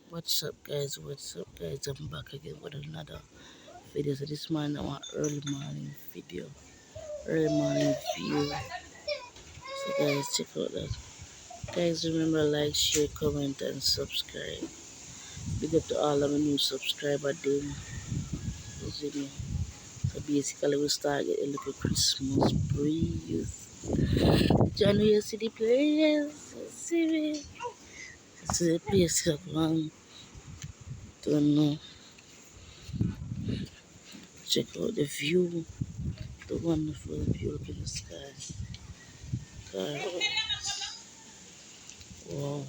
What's up, guys? What's up, guys? I'm back again with another video. So this morning I want early morning video, early morning view. So guys, check out that. Guys, remember like, share, comment, and subscribe. Big up to all of my new subscriber then. You see me? So basically we start getting a little Christmas breeze. January city players, see me. See the place up man. Don't know. Check out the view. The wonderful view. Look in the sky. God. Wow,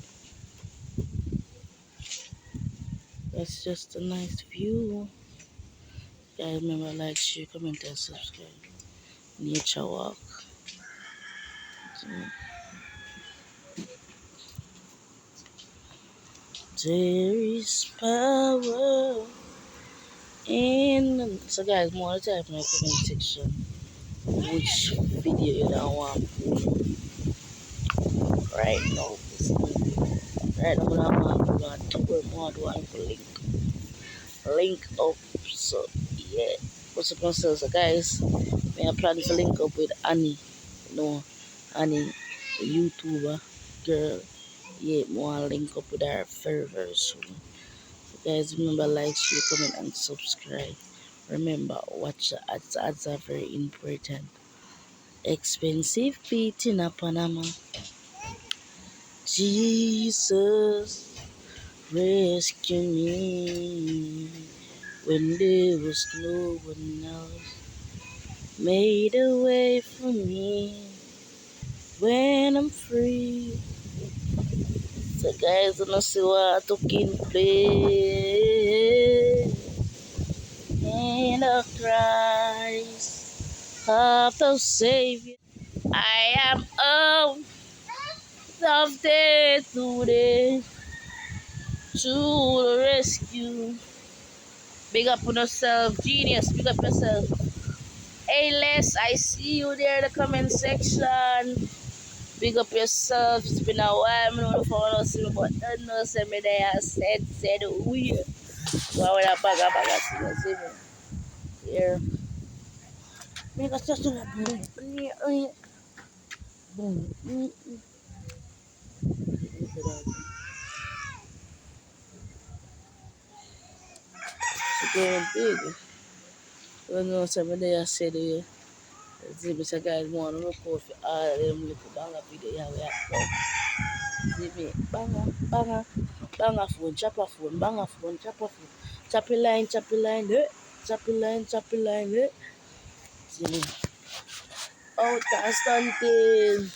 that's just a nice view. Guys, remember like, share, comment, and subscribe. Nature walk. There is power in. So guys, more type in the comment section which video you don't want right now. Right now, I want to put more to link up. So yeah, what's up, so guys? Me I plan to link up with Annie. You know, Annie, the YouTuber girl. Yeah, more link up with her very very soon. So guys, remember like, share, comment, and subscribe. Remember, watch the ads. Ads are very important. Expensive beat in a Panama. Jesus, rescue me when there was no one else. Made a way for me when I'm free. So guys, wanna see what I took in place in the Christ of the Savior. I am out of day today to the rescue. Big up on yourself, genius. Big up yourself. Hey Les, I see you there in the comment section. Big up yourself. It's been a while. I don't know if I want to see me, but don't know. Send me there. Said we. Why would I bag a see me? Here. Make a just boom. Boom. It's going big. Don't know. Send me there. Said we. See me, say guys, want to record for all of them little banger video. Yeah, we have. See me. Banger phone, banger phone, chopper phone. Choppy line, choppy line, See me. Out Constantine.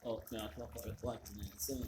Oh, no, I forgot what, see me.